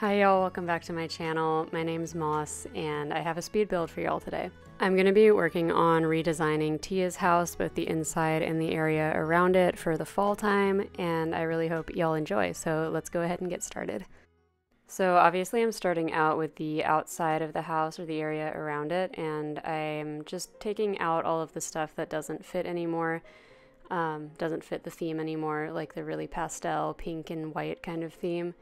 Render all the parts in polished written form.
Hi y'all, welcome back to my channel. My name's Moss and I have a speed build for y'all today. I'm going to be working on redesigning Tia's house, both the inside and the area around it for the fall time, and I really hope y'all enjoy, so let's go ahead and get started. So obviously I'm starting out with the outside of the house or the area around it, and I'm just taking out all of the stuff that doesn't fit anymore, doesn't fit the theme anymore, like the really pastel pink and white kind of theme.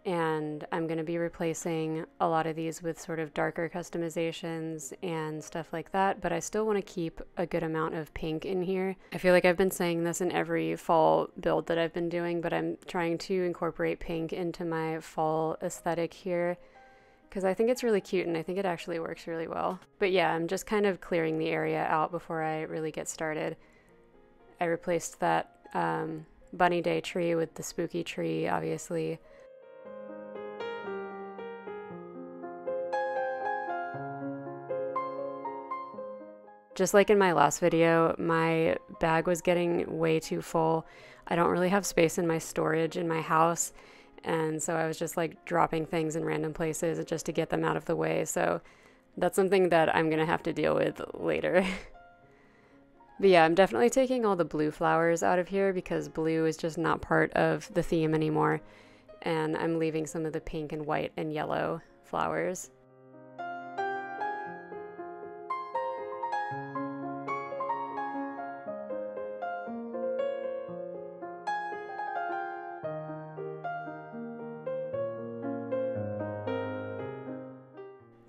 And I'm going to be replacing a lot of these with sort of darker customizations and stuff like that, but I still want to keep a good amount of pink in here. I feel like I've been saying this in every fall build that I've been doing, but I'm trying to incorporate pink into my fall aesthetic here because I think it's really cute and I think it actually works really well. But yeah, I'm just kind of clearing the area out before I really get started. I replaced that bunny day tree with the spooky tree, obviously. Just like in my last video, my bag was getting way too full. I don't really have space in my storage in my house, and so I was just like dropping things in random places just to get them out of the way. So that's something that I'm gonna have to deal with later. But yeah, I'm definitely taking all the blue flowers out of here because blue is just not part of the theme anymore, and I'm leaving some of the pink and white and yellow flowers.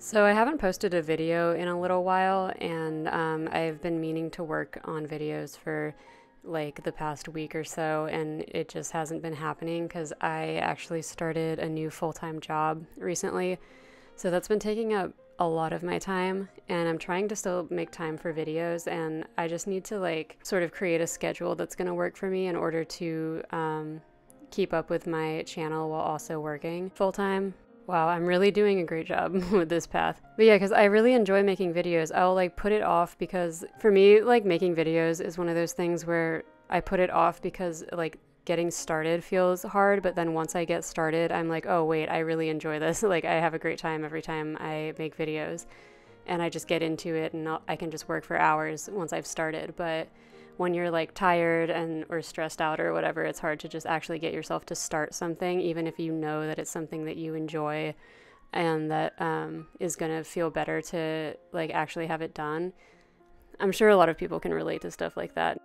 So I haven't posted a video in a little while, and I've been meaning to work on videos for like the past week or so, and it just hasn't been happening because I actually started a new full-time job recently. So that's been taking up a lot of my time, and I'm trying to still make time for videos, and I just need to like sort of create a schedule that's going to work for me in order to keep up with my channel while also working full-time. Wow, I'm really doing a great job with this path. But yeah, because I really enjoy making videos. I'll like put it off because for me, like making videos is one of those things where I put it off because like getting started feels hard. But then once I get started, I'm like, oh wait, I really enjoy this. Like I have a great time every time I make videos, and I just get into it and I can just work for hours once I've started. But when you're like tired and or stressed out or whatever, it's hard to just actually get yourself to start something, even if you know that it's something that you enjoy and that is gonna feel better to like actually have it done. I'm sure a lot of people can relate to stuff like that.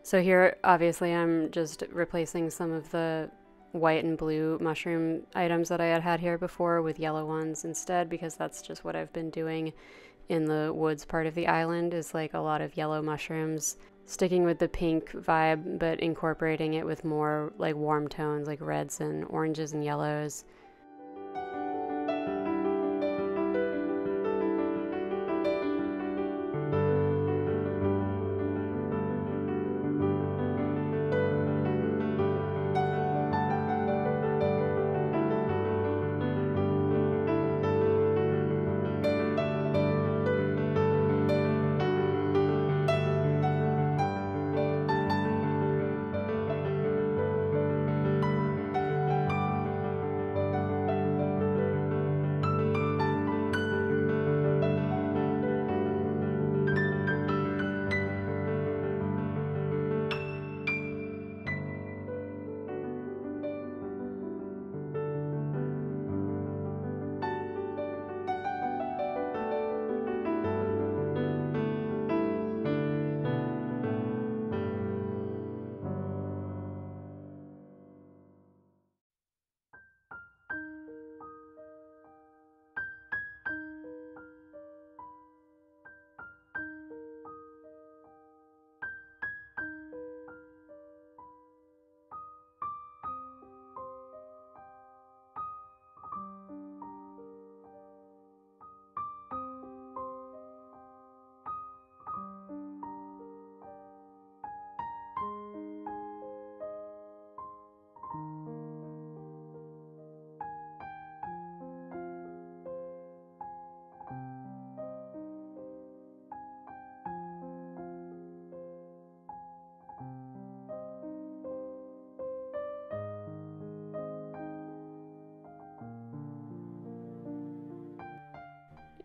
So here, obviously, I'm just replacing some of the white and blue mushroom items that I had here before with yellow ones instead, because that's just what I've been doing in the woods part of the island, is like a lot of yellow mushrooms, sticking with the pink vibe, but incorporating it with more like warm tones like reds and oranges and yellows.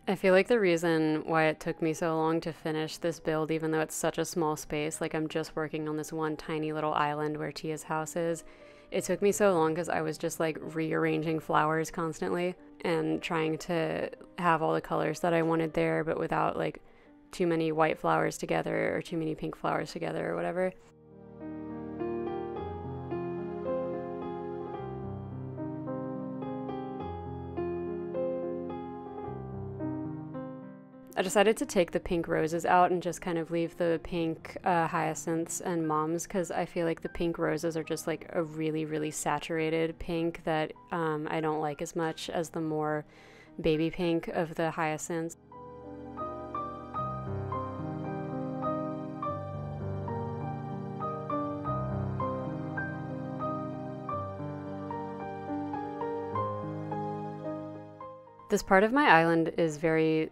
I feel like the reason why it took me so long to finish this build, even though it's such a small space, like I'm just working on this one tiny little island where Tia's house is, it took me so long because I was just like rearranging flowers constantly and trying to have all the colors that I wanted there, but without like too many white flowers together or too many pink flowers together or whatever. I decided to take the pink roses out and just kind of leave the pink hyacinths and mums, because I feel like the pink roses are just like a really, really saturated pink that I don't like as much as the more baby pink of the hyacinths. This part of my island is very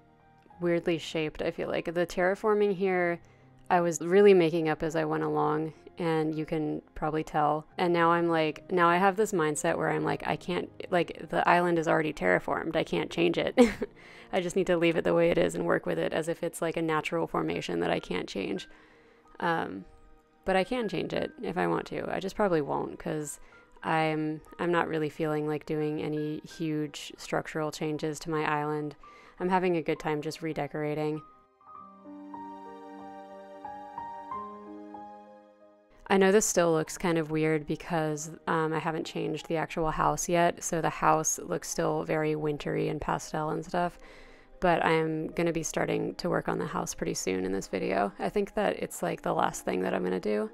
weirdly shaped, I feel like. The terraforming here, I was really making up as I went along, and you can probably tell. And now now I have this mindset where I'm like, I can't, like, the island is already terraformed. I can't change it. I just need to leave it the way it is and work with it as if it's like a natural formation that I can't change. But I can change it if I want to. I just probably won't, because I'm not really feeling like doing any huge structural changes to my island. I'm having a good time just redecorating. I know this still looks kind of weird because I haven't changed the actual house yet, so the house looks still very wintry and pastel and stuff, but I'm going to be starting to work on the house pretty soon in this video. I think that it's like the last thing that I'm going to do.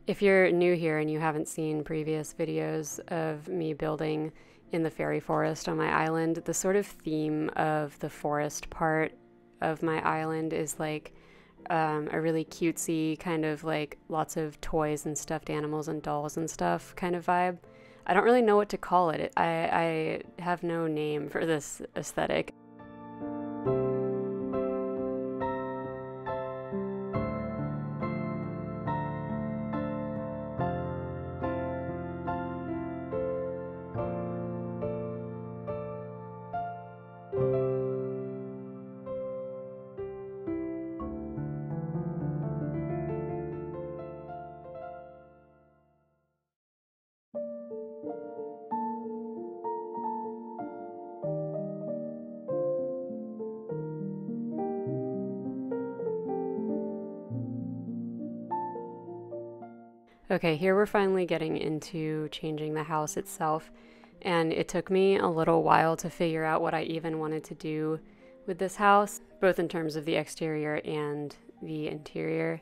If you're new here and you haven't seen previous videos of me building in the fairy forest on my island, the sort of theme of the forest part of my island is like a really cutesy kind of like lots of toys and stuffed animals and dolls and stuff kind of vibe. I don't really know what to call it. I have no name for this aesthetic. Okay, here we're finally getting into changing the house itself. And it took me a little while to figure out what I even wanted to do with this house, both in terms of the exterior and the interior.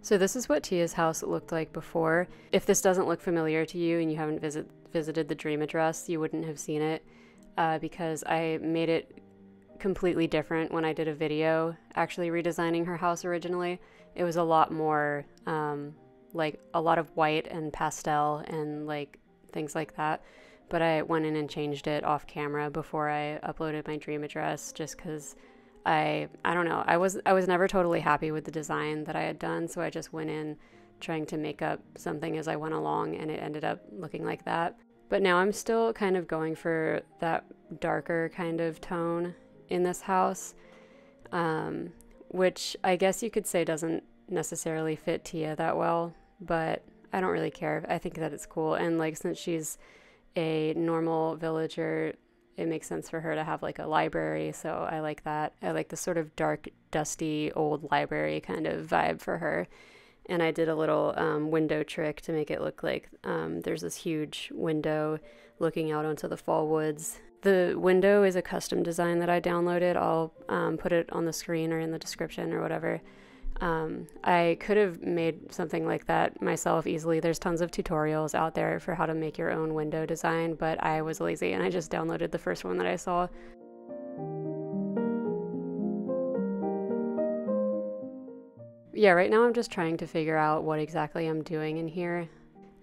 So this is what Tia's house looked like before. If this doesn't look familiar to you and you haven't visited the Dream Address, you wouldn't have seen it because I made it completely different when I did a video actually redesigning her house originally. It was a lot more like a lot of white and pastel and like things like that. But I went in and changed it off camera before I uploaded my Dream Address just because I don't know. I was never totally happy with the design that I had done, so I just went in trying to make up something as I went along, and it ended up looking like that. But now I'm still kind of going for that darker kind of tone in this house, which I guess you could say doesn't necessarily fit Tia that well, but I don't really care. I think that it's cool, and like since she's a normal villager, it makes sense for her to have like a library, so I like that. I like the sort of dark, dusty, old library kind of vibe for her. And I did a little window trick to make it look like there's this huge window looking out onto the fall woods. The window is a custom design that I downloaded. I'll put it on the screen or in the description or whatever. I could have made something like that myself easily. There's tons of tutorials out there for how to make your own window design, but I was lazy and I just downloaded the first one that I saw. Yeah, right now I'm just trying to figure out what exactly I'm doing in here,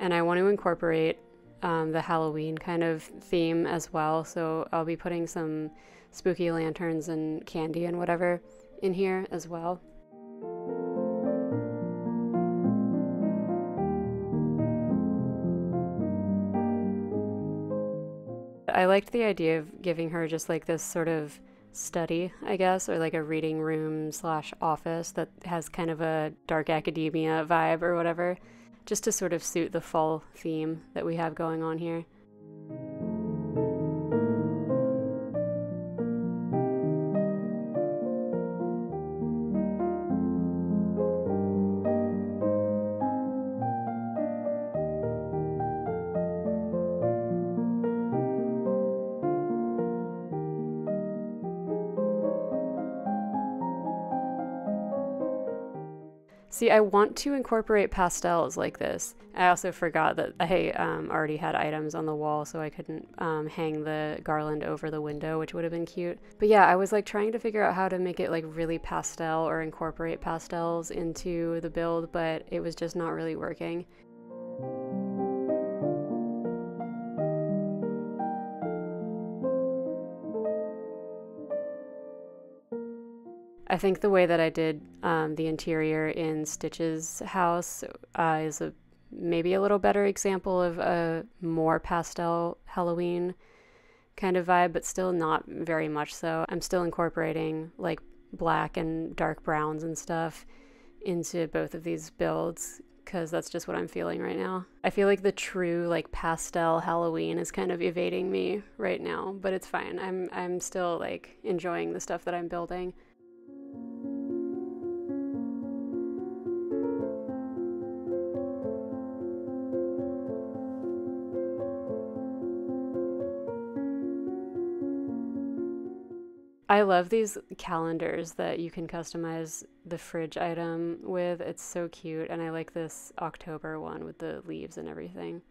and I want to incorporate the Halloween kind of theme as well, so I'll be putting some spooky lanterns and candy and whatever in here as well. I liked the idea of giving her just like this sort of study, I guess, or like a reading room slash office that has kind of a dark academia vibe or whatever, just to sort of suit the fall theme that we have going on here. See, I want to incorporate pastels like this. I also forgot that I already had items on the wall, so I couldn't hang the garland over the window, which would have been cute. But yeah, I was like trying to figure out how to make it like really pastel or incorporate pastels into the build, but it was just not really working. I think the way that I did the interior in Stitch's house is maybe a little better example of a more pastel Halloween kind of vibe, but still not very much so. I'm still incorporating like black and dark browns and stuff into both of these builds because that's just what I'm feeling right now. I feel like the true like pastel Halloween is kind of evading me right now, but it's fine. I'm still like enjoying the stuff that I'm building. I love these calendars that you can customize the fridge item with. It's so cute, and I like this October one with the leaves and everything.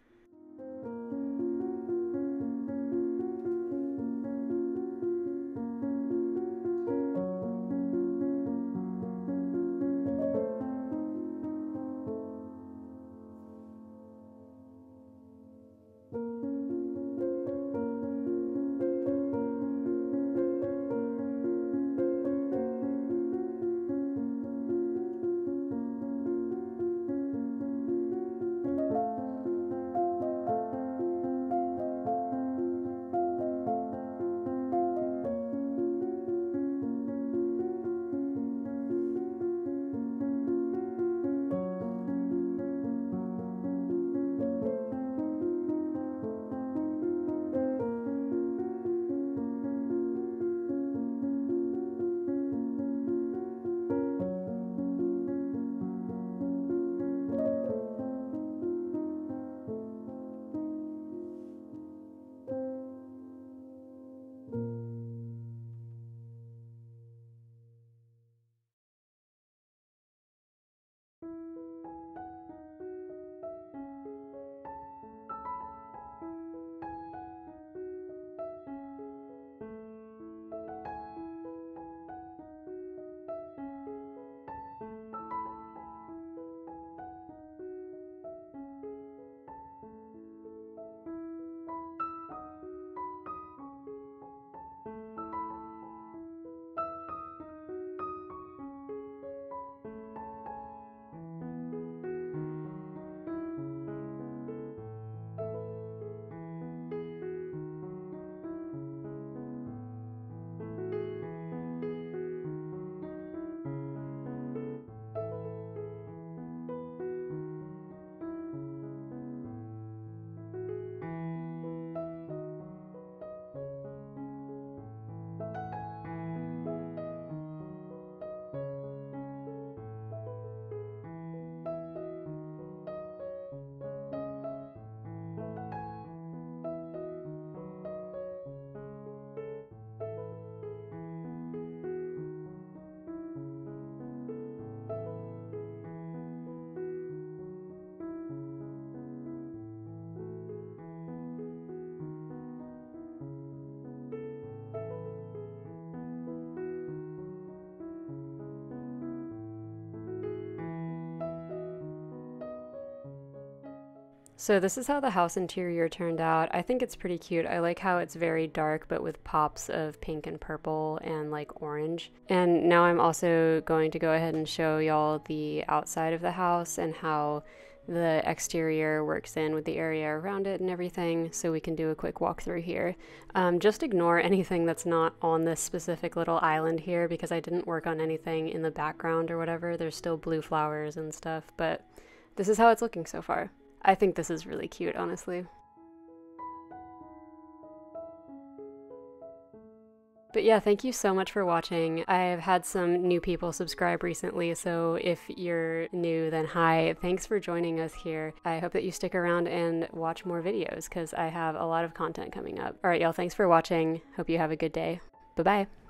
So this is how the house interior turned out. I think it's pretty cute. I like how it's very dark but with pops of pink and purple and like orange. And now I'm also going to go ahead and show y'all the outside of the house and how the exterior works in with the area around it and everything, so we can do a quick walkthrough here. Just ignore anything that's not on this specific little island here because I didn't work on anything in the background or whatever. There's still blue flowers and stuff, but this is how it's looking so far. I think this is really cute, honestly. But yeah, thank you so much for watching. I've had some new people subscribe recently, so if you're new, then hi. Thanks for joining us here. I hope that you stick around and watch more videos because I have a lot of content coming up. All right, y'all, thanks for watching. Hope you have a good day. Bye-bye.